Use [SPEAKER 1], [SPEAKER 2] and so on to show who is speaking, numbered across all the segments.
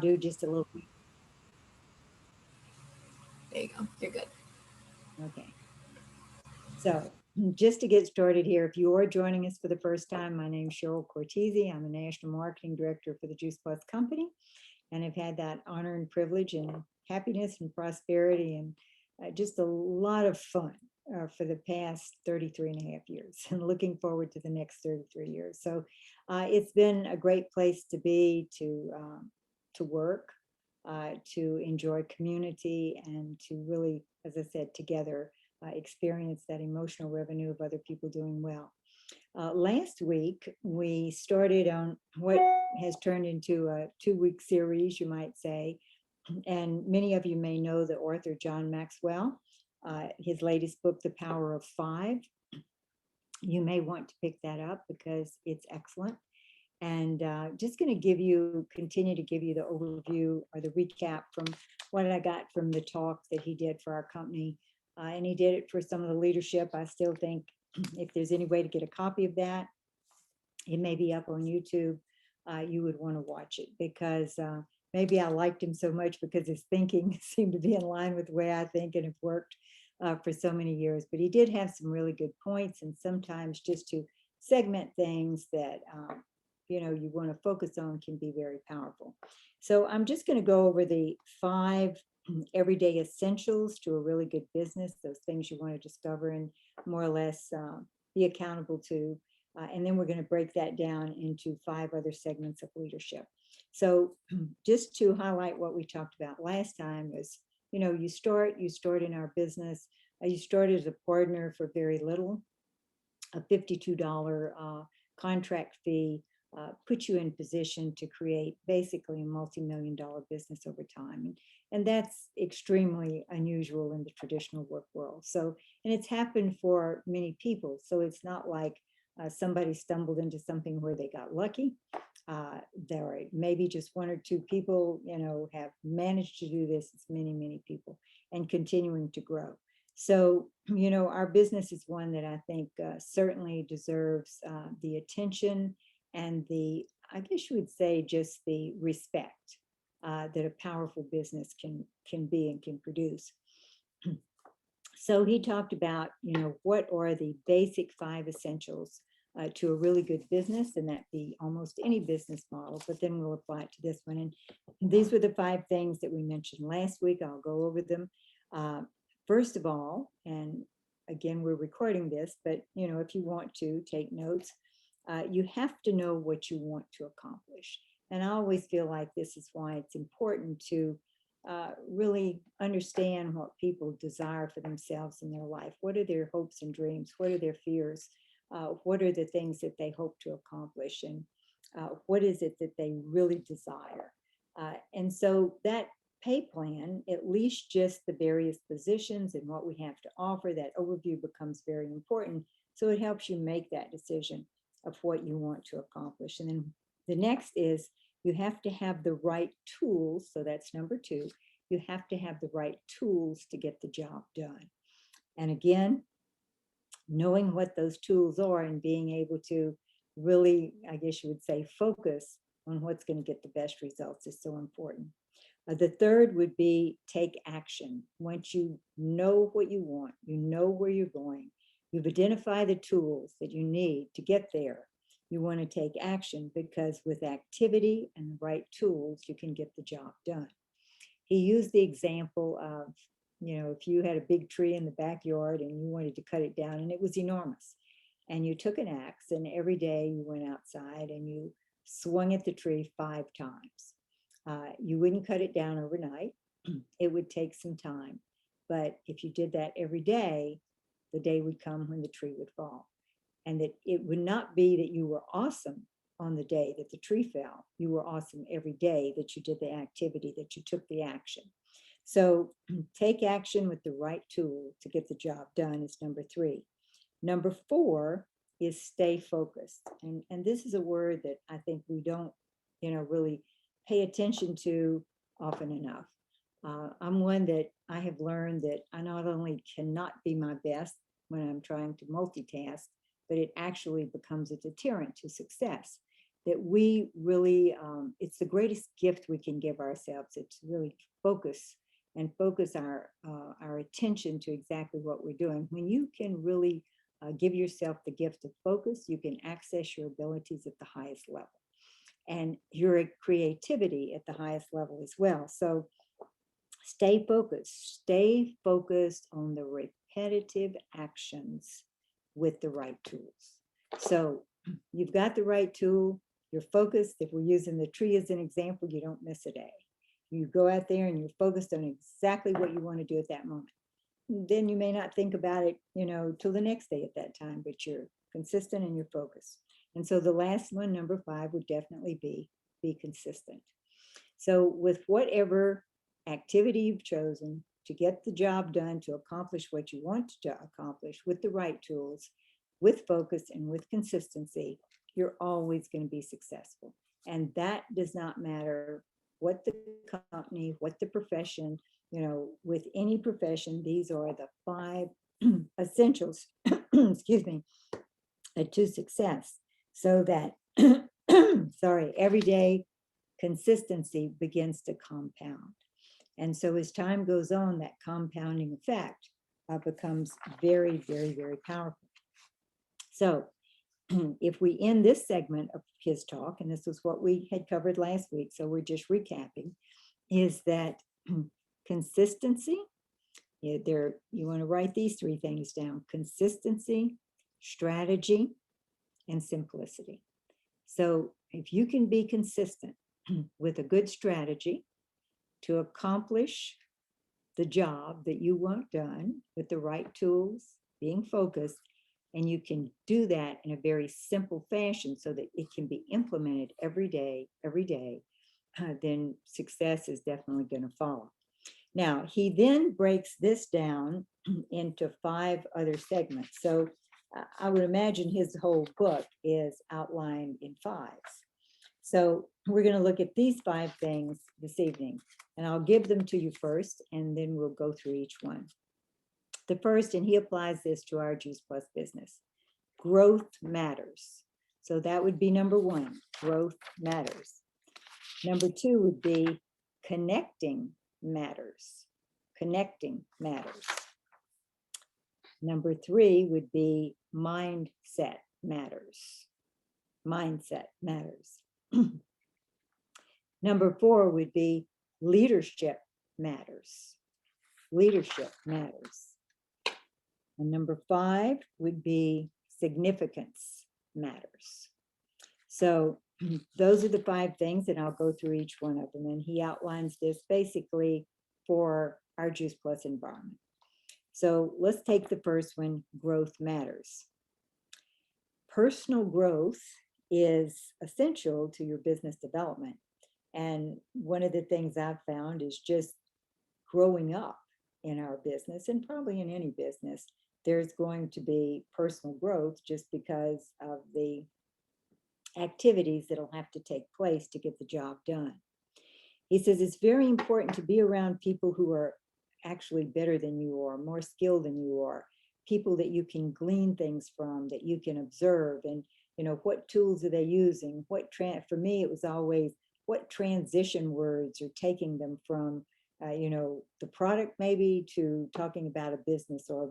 [SPEAKER 1] Do just a little.
[SPEAKER 2] There you go. You're good.
[SPEAKER 1] Okay. So just to get started here, if you are joining us for the first time, my name is Cheryl Cortese. I'm the National Marketing Director for the Juice Plus Company, and I've had that honor and privilege and happiness and prosperity and just a lot of fun for the past 33 and a half years and looking forward to the next 33 years. So it's been a great place to be, to work, to enjoy community, and to really, as I said, together experience that emotional revenue of other people doing well. Last week, we started on what has turned into a 2 week series, you might say. And many of you may know the author John Maxwell, his latest book, The Power of Five. You may want to pick that up because it's excellent. And just going to continue to give you the overview or the recap from what I got from the talk that he did for our company. And he did it for some of the leadership. I still think if there's any way to get a copy of that, it may be up on YouTube. You would want to watch it because maybe I liked him so much because his thinking seemed to be in line with the way I think and have worked for so many years. But he did have some really good points, and sometimes just to segment things that you want to focus on can be very powerful. So I'm just going to go over the five everyday essentials to a really good business, those things you want to discover and more or less be accountable to. And then we're going to break that down into five other segments of leadership. So just to highlight what we talked about last time is, you start in our business, you start as a partner for very little, a $52 contract fee puts you in position to create basically a multi-million dollar business over time. And that's extremely unusual in the traditional work world. So, and it's happened for many people. So it's not like somebody stumbled into something where they got lucky. There are maybe just one or two people, have managed to do this. It's many, many people and continuing to grow. So, our business is one that I think certainly deserves the attention and I guess you would say, just the respect that a powerful business can be and can produce. So he talked about, what are the basic five essentials to a really good business, and that be almost any business model, but then we'll apply it to this one. And these were the five things that we mentioned last week. I'll go over them. Uh, First of all, and again, we're recording this, but if you want to take notes, you have to know what you want to accomplish. And I always feel like this is why it's important to really understand what people desire for themselves in their life. What are their hopes and dreams? What are their fears? What are the things that they hope to accomplish? And what is it that they really desire? And so that pay plan, at least just the various positions and what we have to offer, that overview becomes very important. So it helps you make that decision of what you want to accomplish. And then the next is you have to have the right tools. So that's number two. You have to have the right tools to get the job done. And again, knowing what those tools are and being able to really, I guess you would say, focus on what's going to get the best results is so important. The third would be take action. Once you know what you want, you know where you're going, you've identified the tools that you need to get there. You want to take action because with activity and the right tools, you can get the job done. He used the example of, if you had a big tree in the backyard and you wanted to cut it down and it was enormous, and you took an axe and every day you went outside and you swung at the tree 5 times. You wouldn't cut it down overnight. It would take some time. But if you did that every day, the day would come when the tree would fall. And that it would not be that you were awesome on the day that the tree fell. You were awesome every day that you did the activity, that you took the action. So take action with the right tool to get the job done is number three. Number four is stay focused. And this is a word that I think we don't, really pay attention to often enough. I'm one that I have learned that I not only cannot be my best when I'm trying to multitask, but it actually becomes a deterrent to success. that we really, it's the greatest gift we can give ourselves. It's really focus our attention to exactly what we're doing. When you can really give yourself the gift of focus, you can access your abilities at the highest level and your creativity at the highest level as well. So stay focused on the repetitive actions with the right tools. So you've got the right tool, you're focused. If we're using the tree as an example, you don't miss a day. You go out there and you're focused on exactly what you want to do at that moment. Then you may not think about it, till the next day at that time, but you're consistent and you're focused. And so the last one, number 5, would definitely be consistent. So with whatever activity you've chosen to get the job done, to accomplish what you want to accomplish with the right tools, with focus and with consistency, you're always going to be successful. And that does not matter what the company, what the profession, with any profession, these are the 5 essentials, excuse me, to success. So that, everyday consistency begins to compound. And so as time goes on, that compounding effect becomes very, very, very powerful. So if we end this segment of his talk, and this was what we had covered last week, so we're just recapping, is that consistency, you want to write these 3 things down: consistency, strategy, and simplicity. So if you can be consistent with a good strategy to accomplish the job that you want done with the right tools, being focused, and you can do that in a very simple fashion so that it can be implemented every day, then success is definitely going to follow. Now, he then breaks this down into 5 other segments. So I would imagine his whole book is outlined in 5s. So we're going to look at these 5 things this evening, and I'll give them to you first, and then we'll go through each one. The first, and he applies this to our Juice Plus business: growth matters. So that would be number 1, growth matters. Number 2 would be connecting matters. Connecting matters. Number 3 would be mindset matters. Mindset matters. Number 4 would be leadership matters. Leadership matters. And number 5 would be significance matters. So those are the 5 things, and I'll go through each one of them. And he outlines this basically for our Juice Plus environment. So let's take the first one: growth matters. Personal growth is essential to your business development. And one of the things I've found is just growing up in our business, and probably in any business, there's going to be personal growth just because of the activities that'll have to take place to get the job done. He says it's very important to be around people who are actually better than you are, more skilled than you are, people that you can glean things from, that you can observe, and what tools are they using? For me, it was always what transition words are taking them from the product maybe to talking about a business or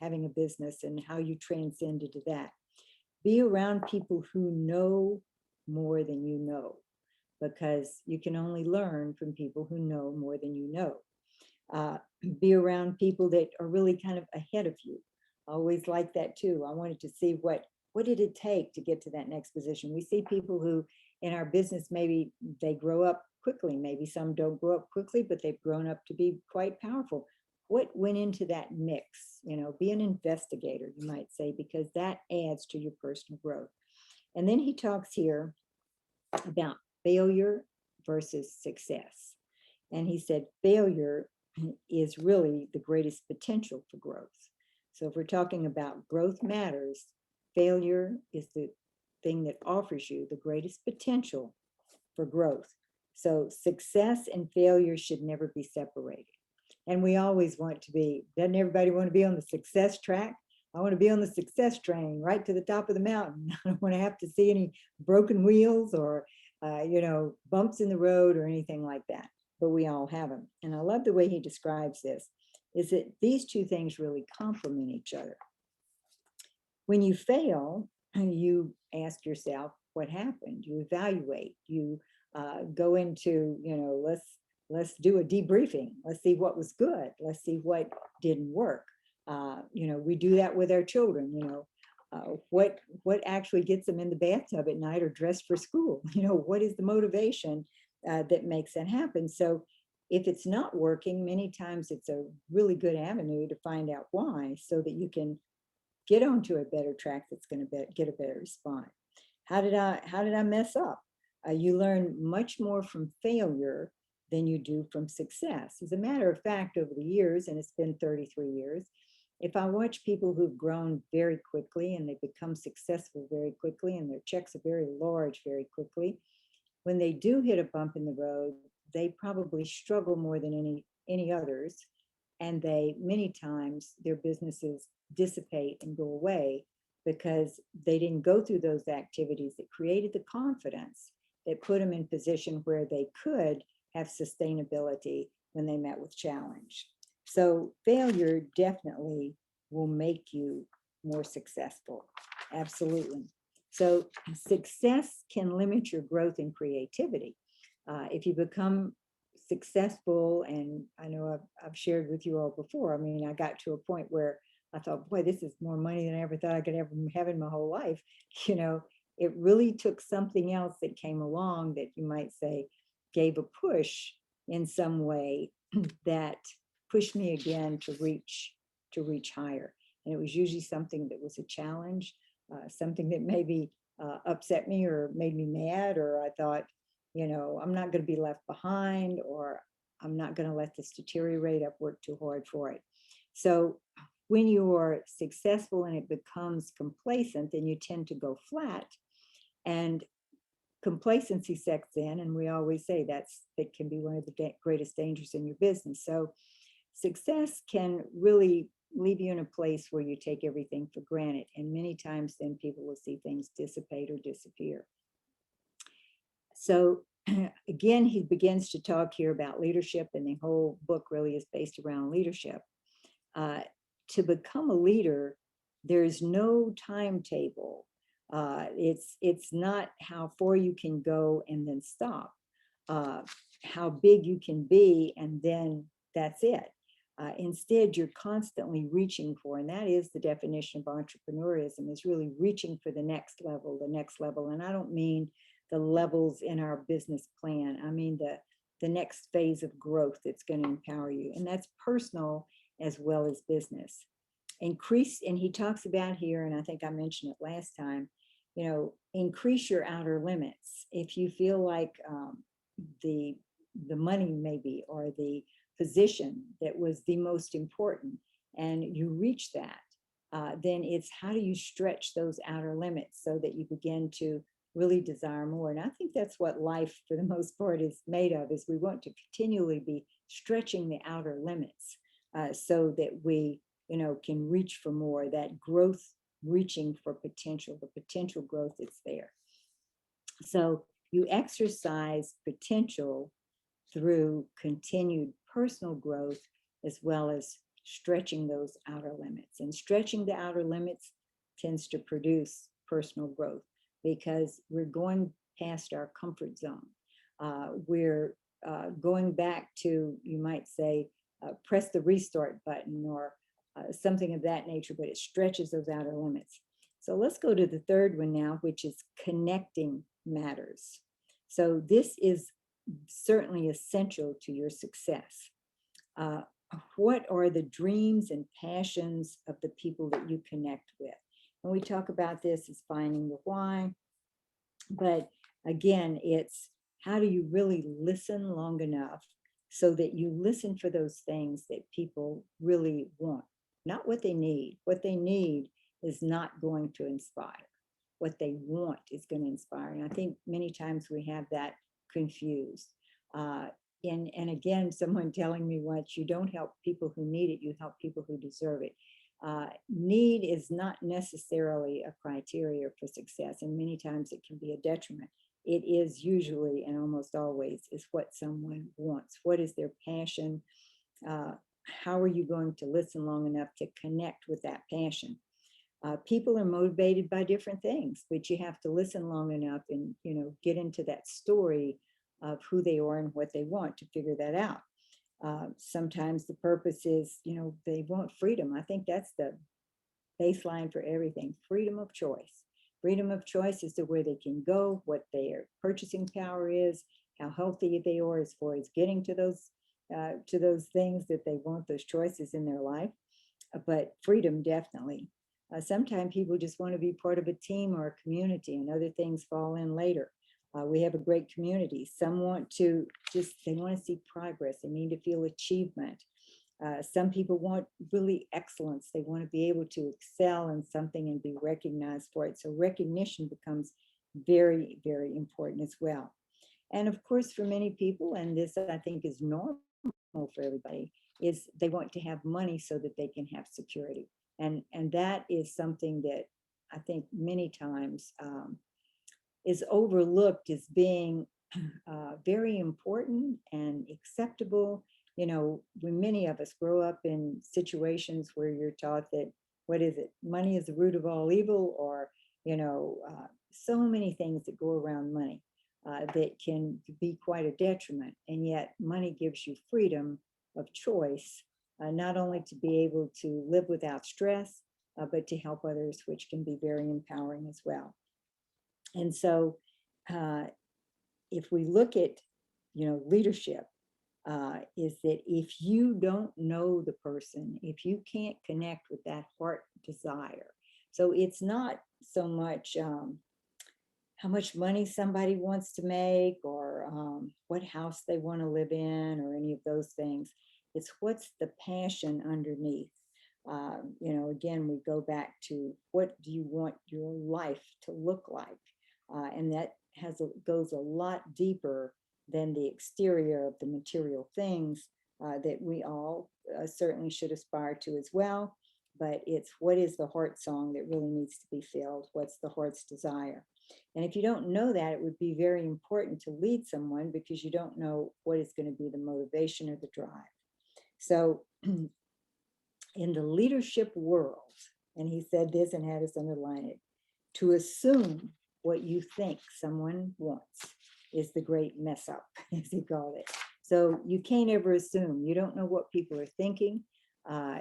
[SPEAKER 1] having a business, and how you transcend into that. Be around people who know more than you know, because you can only learn from people who know more than you know. Be around people that are really kind of ahead of you. I always like that too. I wanted to see what did it take to get to that next position. We see people who in our business, maybe they grow up quickly. Maybe some don't grow up quickly, but they've grown up to be quite powerful. What went into that mix? Be an investigator, you might say, because that adds to your personal growth. And then he talks here about failure versus success. And he said failure is really the greatest potential for growth. So if we're talking about growth matters, failure is the thing that offers you the greatest potential for growth. So success and failure should never be separated. And we always want to be, doesn't everybody want to be on the success track? I want to be on the success train right to the top of the mountain. I don't want to have to see any broken wheels or, bumps in the road or anything like that. But we all have them. And I love the way he describes this, is that these two things really complement each other. When you fail, you ask yourself what happened. You evaluate. You go into, let's do a debriefing. Let's see what was good. Let's see what didn't work. We do that with our children. What actually gets them in the bathtub at night or dressed for school? What is the motivation that makes that happen? So if it's not working, many times it's a really good avenue to find out why, so that you can get onto a better track that's going to get a better response. How did I mess up? You learn much more from failure than you do from success. As a matter of fact, over the years, and it's been 33 years, if I watch people who've grown very quickly and they become successful very quickly and their checks are very large very quickly, when they do hit a bump in the road, they probably struggle more than any others. And they, many times, their businesses dissipate and go away because they didn't go through those activities that created the confidence that put them in position where they could have sustainability when they met with challenge. So failure definitely will make you more successful. Absolutely. So success can limit your growth and creativity. If you become successful, and I know I've shared with you all before, I mean, I got to a point where I thought, boy, this is more money than I ever thought I could ever have in my whole life. It really took something else that came along that you might say gave a push in some way that pushed me again to reach higher. And it was usually something that was a challenge, something that maybe upset me or made me mad, or I thought, I'm not going to be left behind, or I'm not going to let this deteriorate. I've worked too hard for it. So when you are successful and it becomes complacent, then you tend to go flat, and complacency sets in. And we always say that can be one of the greatest dangers in your business. So success can really leave you in a place where you take everything for granted. And many times then people will see things dissipate or disappear. So again, he begins to talk here about leadership, and the whole book really is based around leadership. To become a leader, there's no timetable. It's not how far you can go and then stop, how big you can be, and then that's it. Instead, you're constantly reaching for, and that is the definition of entrepreneurism, is really reaching for the next level. And I don't mean the levels in our business plan. I mean the next phase of growth that's going to empower you. And that's personal as well as business. Increase, and he talks about here, and I think I mentioned it last time, increase your outer limits. If you feel like the money maybe, or the position that was the most important, and you reach that, then it's how do you stretch those outer limits so that you begin to really desire more. And I think that's what life, for the most part, is made of, is we want to continually be stretching the outer limits, so that we, can reach for more, that growth, reaching for potential, the potential growth that's there. So you exercise potential through continued personal growth, as well as stretching those outer limits. And stretching the outer limits tends to produce personal growth, because we're going past our comfort zone. We're going back to, you might say, press the restart button, or something of that nature, but it stretches those outer limits. So let's go to the third one now, which is connecting matters. So this is certainly essential to your success. What are the dreams and passions of the people that you connect with? When we talk about this, is finding the why. But again, it's how do you really listen long enough so that you listen for those things that people really want, not what they need. What they need is not going to inspire. What they want is going to inspire. And I think many times we have that confused. And again, someone telling me once, you don't help people who need it, you help people who deserve it. Need is not necessarily a criteria for success, and many times it can be a detriment. It is usually and almost always is what someone wants. What is their passion? Uh, how are you going to listen long enough to connect with that passion? People are motivated by different things, but you have to listen long enough and, get into that story of who they are and what they want to figure that out. Sometimes the purpose is, they want freedom. I think that's the baseline for everything: freedom of choice. Freedom of choice is to where they can go, what their purchasing power is, how healthy they are as far as getting to those things that they want, those choices in their life. But freedom, definitely. Sometimes people just want to be part of a team or a community, and other things fall in later. We have a great community. Some want to they want to see progress. They need to feel achievement. Some people want really excellence. They want to be able to excel in something and be recognized for it. So recognition becomes very, very important as well. And of course, for many people, and this I think is normal for everybody, is they want to have money so that they can have security. And that is something that I think many times is overlooked as being very important and acceptable. When many of us grow up in situations where you're taught that, what is it? Money is the root of all evil, or, so many things that go around money that can be quite a detriment. And yet money gives you freedom of choice, not only to be able to live without stress, but to help others, which can be very empowering as well. And so if we look at, leadership, is that if you don't know the person, if you can't connect with that heart desire, so it's not so much how much money somebody wants to make, or what house they want to live in, or any of those things. It's what's the passion underneath. Again, we go back to, what do you want your life to look like? And that goes a lot deeper than the exterior of the material things that we all certainly should aspire to as well. But it's, what is the heart song that really needs to be filled? What's the heart's desire? And if you don't know that, it would be very important to lead someone, because you don't know what is going to be the motivation or the drive. So in the leadership world, and he said this and had us underline it, to assume what you think someone wants is the great mess up, as he called it. So you can't ever assume. You don't know what people are thinking.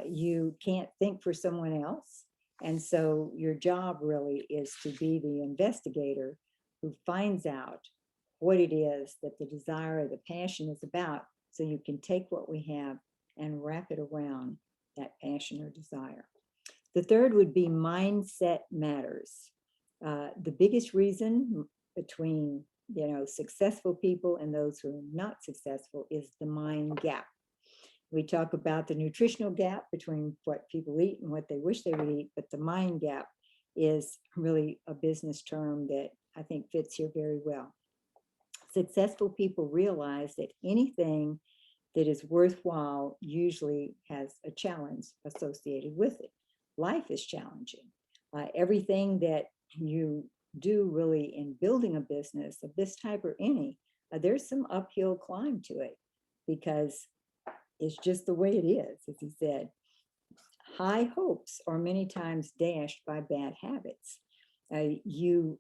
[SPEAKER 1] You can't think for someone else. And so your job really is to be the investigator who finds out what it is that the desire or the passion is about, so you can take what we have and wrap it around that passion or desire. The third would be mindset matters. The biggest reason between successful people and those who are not successful is the mind gap. We talk about the nutritional gap between what people eat and what they wish they would eat, but the mind gap is really a business term that I think fits here very well. Successful people realize that anything that is worthwhile usually has a challenge associated with it. Life is challenging. Everything that you do really in building a business of this type or any, there's some uphill climb to it, because it's just the way it is. As he said, high hopes are many times dashed by bad habits. You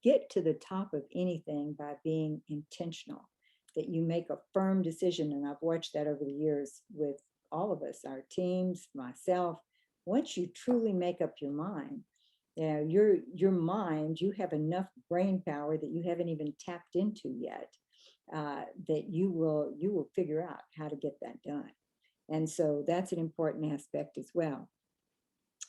[SPEAKER 1] get to the top of anything by being intentional, that you make a firm decision. And I've watched that over the years with all of us, our teams, myself. Once you truly make up your mind, your mind, you have enough brain power that you haven't even tapped into yet, that you will figure out how to get that done. And so that's an important aspect as well.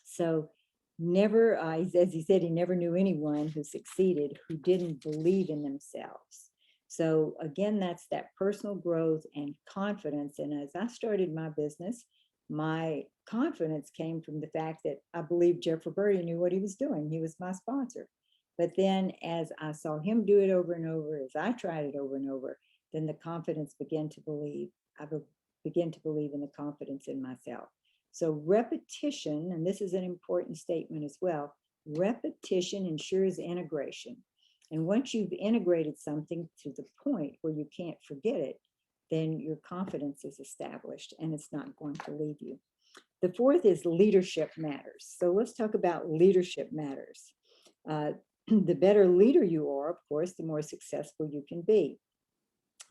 [SPEAKER 1] So never, as he said, he never knew anyone who succeeded who didn't believe in themselves. So again, that's that personal growth and confidence. And as I started my business, my confidence came from the fact that I believed Jeff Roberti knew what he was doing. He was my sponsor. But then as I saw him do it over and over, as I tried it over and over, then the confidence began to believe. I began to believe in the confidence in myself. So repetition, and this is an important statement as well, repetition ensures integration. And once you've integrated something to the point where you can't forget it, then your confidence is established and it's not going to leave you. The fourth is leadership matters. So let's talk about leadership matters. The better leader you are, of course, the more successful you can be.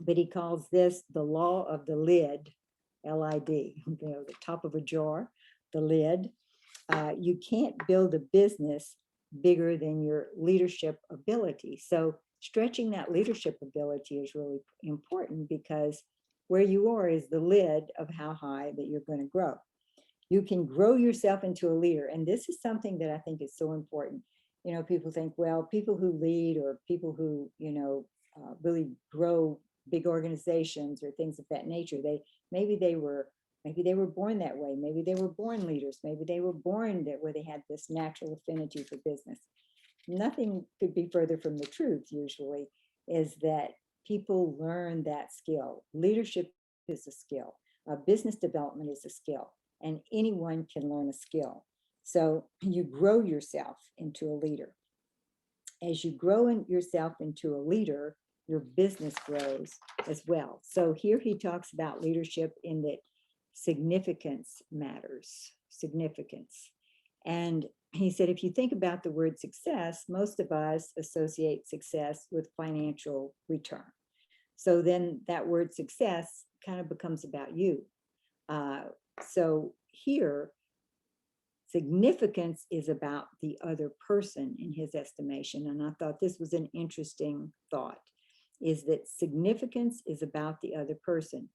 [SPEAKER 1] But he calls this the law of the lid, L-I-D, the top of a jar, the lid. You can't build a business bigger than your leadership ability. So stretching that leadership ability is really important, because where you are is the lid of how high that you're going to grow. You can grow yourself into a leader. And this is something that I think is so important. You know, people think, well, people who lead or people who, really grow big organizations or things of that nature, maybe they were born that way. Maybe they were born leaders. Maybe they were born that where they had this natural affinity for business. Nothing could be further from the truth, usually, is that people learn that skill. Leadership is a skill. Business development is a skill, and anyone can learn a skill. So you grow yourself into a leader. As you grow yourself into a leader, your business grows as well. So here he talks about leadership in that significance matters, significance. And he said, if you think about the word success, most of us associate success with financial return. So then that word success kind of becomes about you. So here, significance is about the other person in his estimation. And I thought this was an interesting thought, is that significance is about the other person.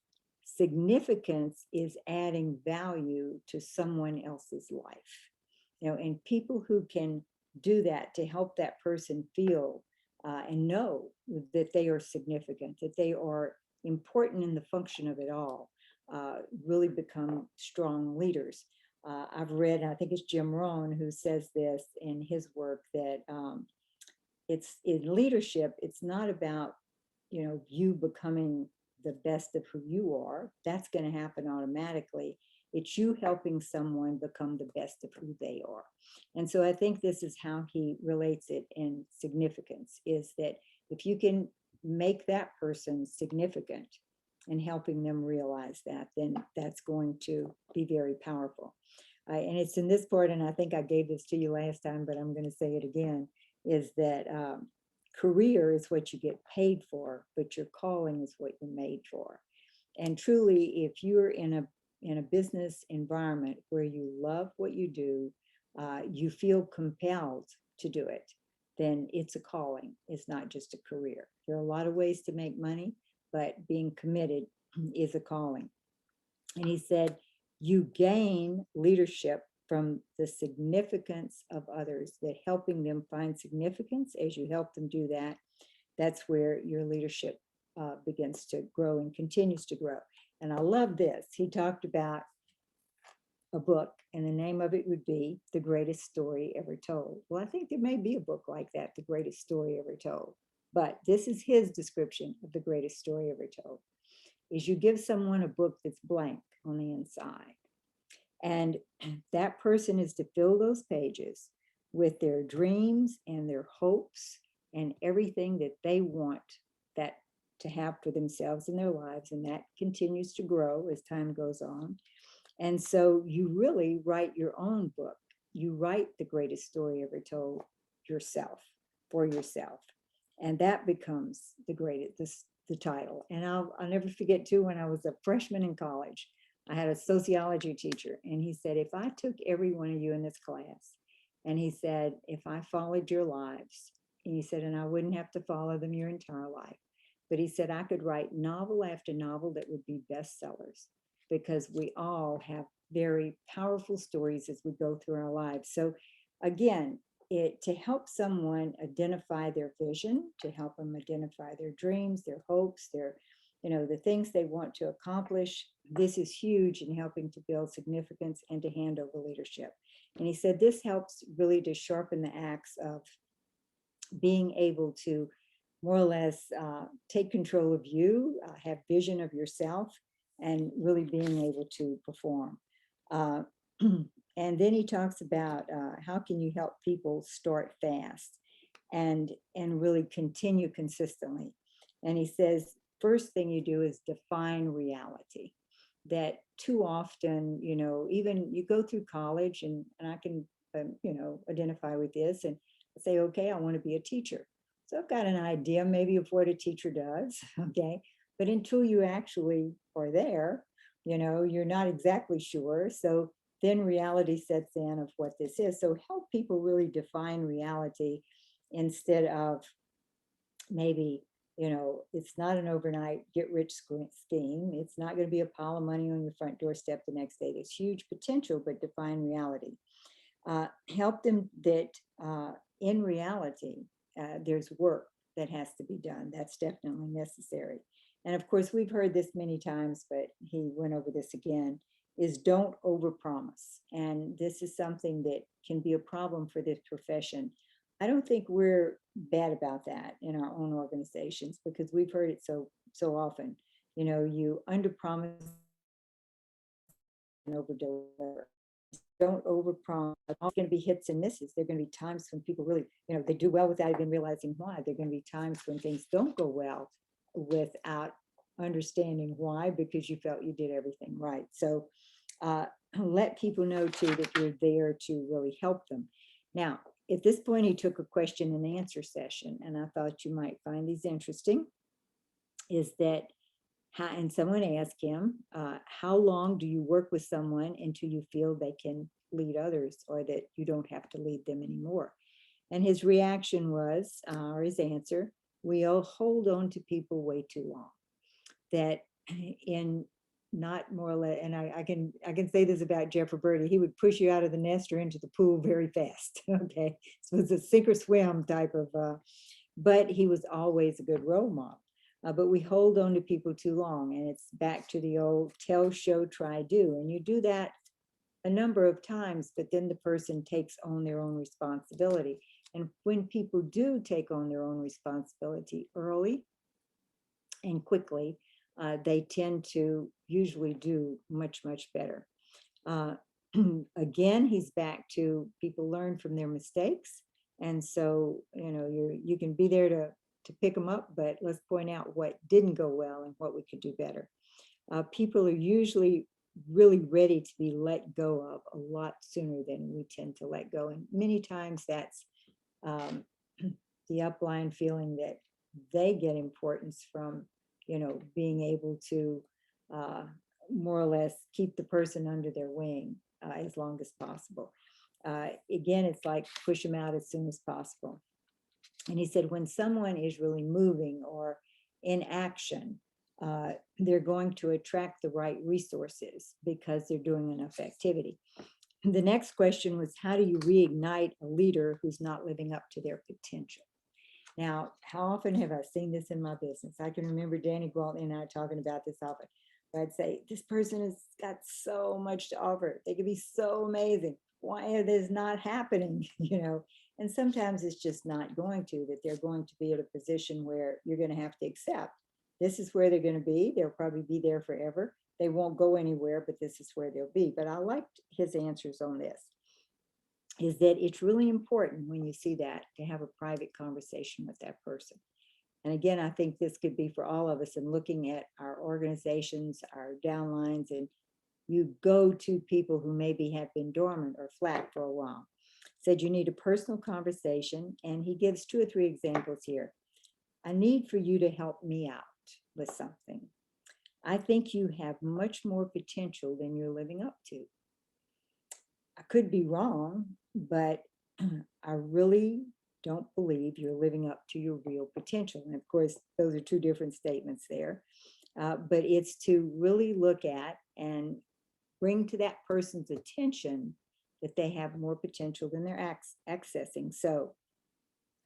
[SPEAKER 1] Significance is adding value to someone else's life. And people who can do that to help that person feel and know that they are significant, that they are important in the function of it all, really become strong leaders. I've read, I think it's Jim Rohn who says this in his work, that it's in leadership, it's not about, you becoming the best of who you are. That's going to happen automatically. It's you helping someone become the best of who they are. And so I think this is how he relates it in significance, is that if you can make that person significant and helping them realize that, then that's going to be very powerful. And it's in this part, and I think I gave this to you last time, but I'm going to say it again, is that career is what you get paid for, but your calling is what you're made for. And truly, if you're in a business environment where you love what you do, you feel compelled to do it, then it's a calling. It's not just a career. There are a lot of ways to make money, but being committed is a calling. And he said, you gain leadership from the significance of others, that helping them find significance. As you help them do that, that's where your leadership begins to grow and continues to grow. And I love this. He talked about a book, and the name of it would be The Greatest Story Ever Told. Well, I think there may be a book like that, The Greatest Story Ever Told. But this is his description of the greatest story ever told, is you give someone a book that's blank on the inside. And that person is to fill those pages with their dreams and their hopes and everything that they want that to have for themselves in their lives. And that continues to grow as time goes on. And so you really write your own book. You write the greatest story ever told yourself, for yourself. And that becomes the greatest, the title. And I'll never forget too, when I was a freshman in college, I had a sociology teacher, and he said, if I took every one of you in this class, and he said, if I followed your lives, and he said, and I wouldn't have to follow them your entire life, but he said, I could write novel after novel that would be bestsellers, because we all have very powerful stories as we go through our lives. So again, to help someone identify their vision, to help them identify their dreams, their hopes, their, the things they want to accomplish. This is huge in helping to build significance and to hand over leadership. And he said this helps really to sharpen the axe of being able to more or less take control of you, have vision of yourself, and really being able to perform. Uh, and then he talks about how can you help people start fast and really continue consistently. And he says, first thing you do is define reality. That too often, even you go through college, and I can, identify with this and say, okay, I want to be a teacher. So I've got an idea maybe of what a teacher does, okay? But until you actually are there, you're not exactly sure. So then reality sets in of what this is. So help people really define reality instead of maybe, it's not an overnight get rich scheme. It's not going to be a pile of money on your front doorstep the next day. There's huge potential, but define reality. Help them that in reality, there's work that has to be done. That's definitely necessary. And of course, we've heard this many times, but he went over this again, is don't overpromise. And this is something that can be a problem for this profession. I don't think we're bad about that in our own organizations because we've heard it so often. You underpromise and overdeliver. Don't overpromise. It's going to be hits and misses. There are going to be times when people really, they do well without even realizing why. There are going to be times when things don't go well without understanding why, because you felt you did everything right. So let people know too that you're there to really help them. Now, at this point, he took a question and answer session, and I thought you might find these interesting. Is that and someone asked him, how long do you work with someone until you feel they can lead others or that you don't have to lead them anymore? And his reaction was, or his answer, we all hold on to people way too long. That in not more or less, and I can say this about Jeffrey Birdie, he would push you out of the nest or into the pool very fast. Okay, so it's a sink or swim type of, but he was always a good role model. But we hold on to people too long, and it's back to the old tell, show, try, do. And you do that a number of times, but then the person takes on their own responsibility. And when people do take on their own responsibility early and quickly, they tend to usually do much, much better. Again, he's back to people learn from their mistakes. And so, you can be there to pick them up, but let's point out what didn't go well and what we could do better. People are usually really ready to be let go of a lot sooner than we tend to let go. And many times that's the upline feeling that they get importance from, being able to more or less keep the person under their wing as long as possible. Again, it's like push them out as soon as possible. And he said, when someone is really moving or in action, they're going to attract the right resources because they're doing enough activity. The next question was, how do you reignite a leader who's not living up to their potential? Now, how often have I seen this in my business? I can remember Danny Gwaltney and I talking about this often. I'd say, this person has got so much to offer. They could be so amazing. Why is this not happening? And sometimes it's just not going to, that they're going to be at a position where you're going to have to accept. This is where they're going to be. They'll probably be there forever. They won't go anywhere, but this is where they'll be. But I liked his answers on this, is that it's really important when you see that to have a private conversation with that person. And again, I think this could be for all of us in looking at our organizations, our downlines, and you go to people who maybe have been dormant or flat for a while. Said you need a personal conversation, and he gives 2 or 3 examples here. I need for you to help me out with something. I think you have much more potential than you're living up to. I could be wrong, but I really don't believe you're living up to your real potential. And of course, those are 2 different statements there. But it's to really look at and bring to that person's attention that they have more potential than they're accessing. So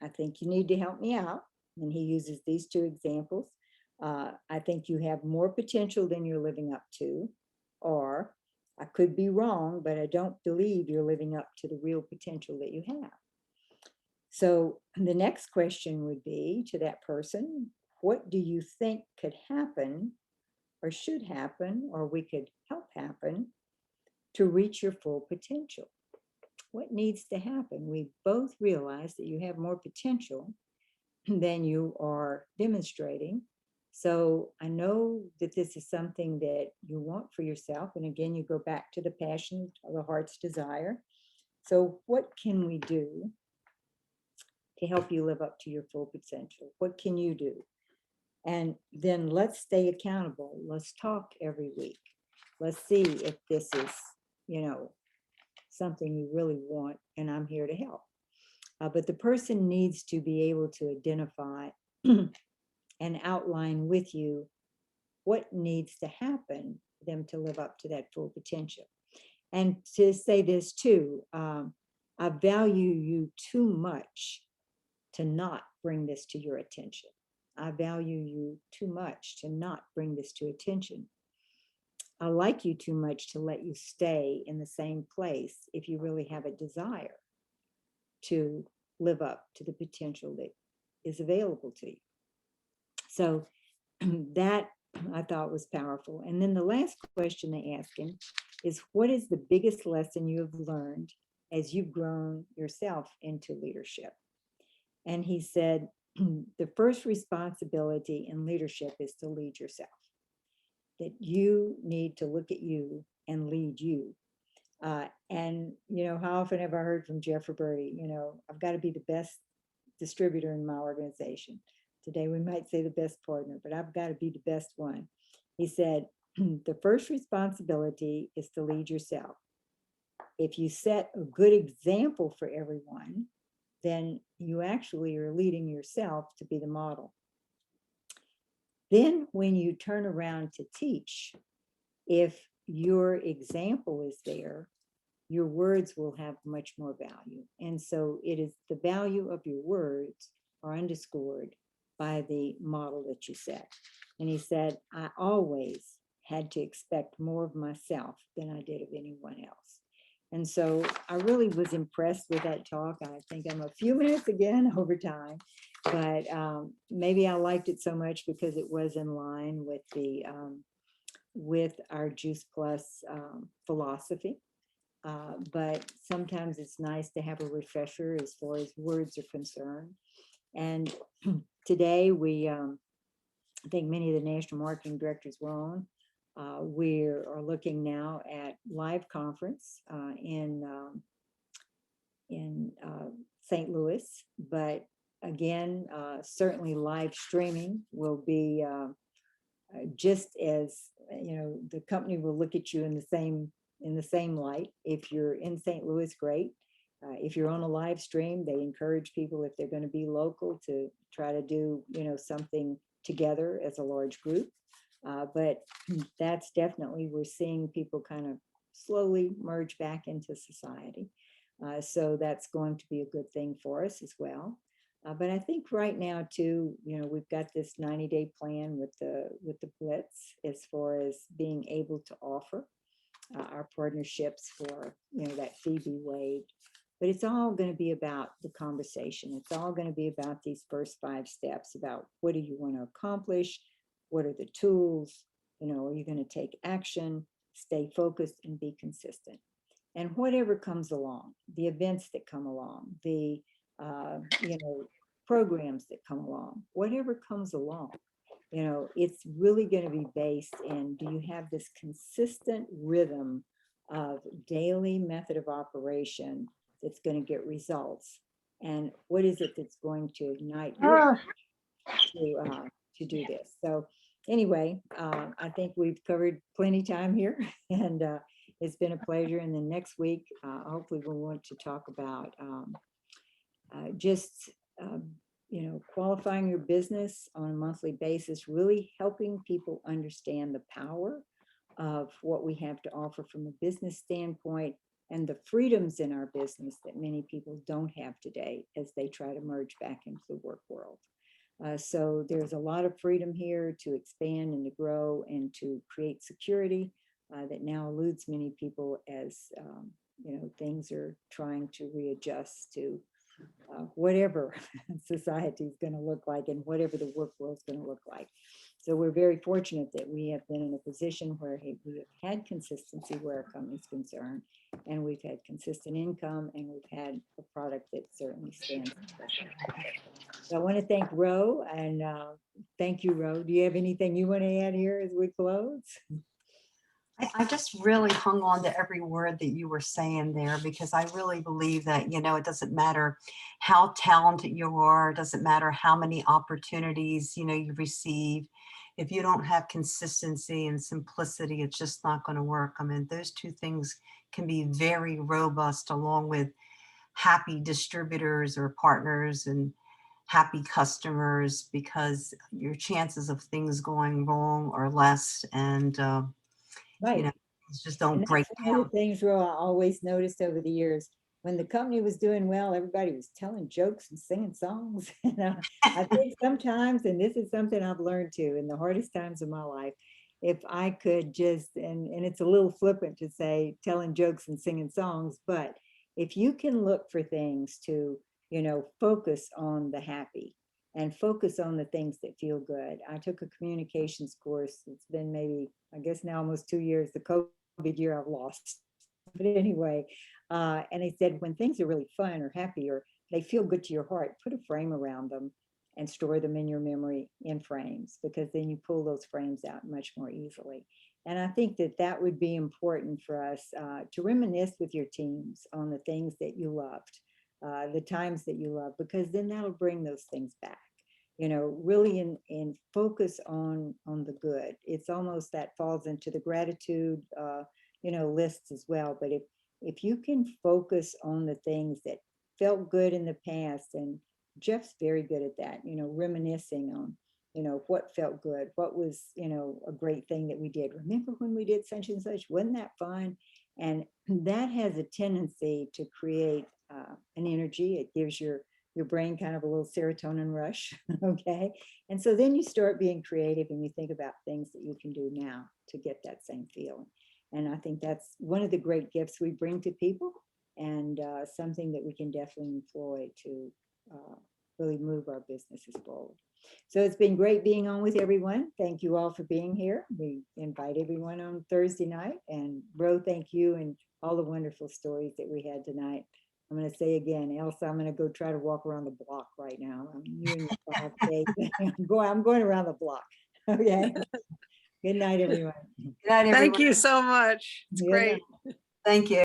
[SPEAKER 1] I think you need to help me out. And he uses these 2 examples. I think you have more potential than you're living up to, or I could be wrong, but I don't believe you're living up to the real potential that you have. So the next question would be to that person, what do you think could happen or should happen, or we could help happen to reach your full potential. What needs to happen? We both realize that you have more potential than you are demonstrating. So I know that this is something that you want for yourself. And again, you go back to the passion of the heart's desire. So what can we do to help you live up to your full potential? What can you do? And then let's stay accountable. Let's talk every week. Let's see if this is, you know, something you really want, and I'm here to help. But the person needs to be able to identify and outline with you what needs to happen for them to live up to that full potential. And to say this too, I value you too much to not bring this to your attention. I value you too much to not bring this to attention. I like you too much to let you stay in the same place if you really have a desire to live up to the potential that is available to you. So that I thought was powerful. And then the last question they ask him is, what is the biggest lesson you have learned as you've grown yourself into leadership? And he said, the first responsibility in leadership is to lead yourself, that you need to look at you and lead you. And, you know, how often have I heard from Jeff Roberti, you know, I've got to be the best distributor in my organization. Today we might say the best partner, but I've got to be the best one. He said, the first responsibility is to lead yourself. If you set a good example for everyone, then you actually are leading yourself to be the model. Then when you turn around to teach, if your example is there, your words will have much more value. And so it is the value of your words are underscored by the model that you set. And he said, I always had to expect more of myself than I did of anyone else. And so I really was impressed with that talk. I think I'm a few minutes again over time, but maybe I liked it so much because it was in line with the with our Juice Plus philosophy. But sometimes it's nice to have a refresher as far as words are concerned. And today we, I think many of the national marketing directors were on. We are looking now at live conference in St. Louis, but again, certainly live streaming will be just as, you know, the company will look at you in the same light. If you're in St. Louis, great. If you're on a live stream, they encourage people, if they're going to be local, to try to do, you know, something together as a large group. But that's definitely, we're seeing people kind of slowly merge back into society. So that's going to be a good thing for us as well. But I think right now too, you know, we've got this 90-day plan with the Blitz as far as being able to offer our partnerships for, you know, that fee be waived. But it's all going to be about the conversation. It's all going to be about these first 5 steps, about what do you want to accomplish? What are the tools? You know, are you going to take action, stay focused, and be consistent? And whatever comes along, the events that come along, the, you know, programs that come along, whatever comes along, you know, it's really going to be based in, do you have this consistent rhythm of daily method of operation that's going to get results? And what is it that's going to ignite you to do this? So anyway, I think we've covered plenty time here, and it's been a pleasure. And then next week, hopefully we'll want to talk about just you know, qualifying your business on a monthly basis, really helping people understand the power of what we have to offer from a business standpoint and the freedoms in our business that many people don't have today as they try to merge back into the work world. So there's a lot of freedom here to expand and to grow and to create security that now eludes many people as you know, things are trying to readjust to whatever society is going to look like and whatever the work world is going to look like. So we're very fortunate that we have been in a position where we have had consistency where our company's concerned, and we've had consistent income, and we've had a product that certainly stands the test of time. So I want to thank Ro, and thank you, Ro. Do you have anything you want to add here as we close?
[SPEAKER 3] I just really hung on to every word that you were saying there, because I really believe that, you know, it doesn't matter how talented you are, it doesn't matter how many opportunities, you know, you receive. If you don't have consistency and simplicity, it's just not going to work. I mean, those two things can be very robust, along with happy distributors or partners and happy customers, because your chances of things going wrong are less. And you
[SPEAKER 1] Right.
[SPEAKER 3] know, things just don't
[SPEAKER 1] And
[SPEAKER 3] break
[SPEAKER 1] that's one of
[SPEAKER 3] down.
[SPEAKER 1] the things, Ro, I always noticed over the years. When the company was doing well, everybody was telling jokes and singing songs. And I think sometimes, and this is something I've learned too, in the hardest times of my life, if I could just, and it's a little flippant to say telling jokes and singing songs, but if you can look for things to, focus on the happy and focus on the things that feel good. I took a communications course. It's been maybe, I guess now almost 2 years, the COVID year I've lost. But anyway, and he said, when things are really fun or happy or they feel good to your heart, put a frame around them and store them in your memory in frames, because then you pull those frames out much more easily. And I think that that would be important for us to reminisce with your teams on the things that you loved, the times that you love, because then that'll bring those things back. Really in focus on the good. It's almost that falls into the gratitude lists as well. But if you can focus on the things that felt good in the past, and Jeff's very good at that, reminiscing on, what felt good, what was, a great thing that we did. Remember when we did such and such? Wasn't that fun? And that has a tendency to create an energy. It gives your brain kind of a little serotonin rush. Okay. And so then you start being creative and you think about things that you can do now to get that same feeling. And I think that's one of the great gifts we bring to people, and something that we can definitely employ to really move our businesses forward. So it's been great being on with everyone. Thank you all for being here. We invite everyone on Thursday night. And Ro, thank you, and all the wonderful stories that we had tonight. I'm going to say again, Elsa, I'm going to go try to walk around the block right now. You and your 5K thing. I'm going around the block. Okay. Good night, everyone.
[SPEAKER 3] Good night,
[SPEAKER 4] Thank
[SPEAKER 3] everyone.
[SPEAKER 4] you so much. It's
[SPEAKER 1] Good
[SPEAKER 4] great.
[SPEAKER 1] night.
[SPEAKER 3] Thank you.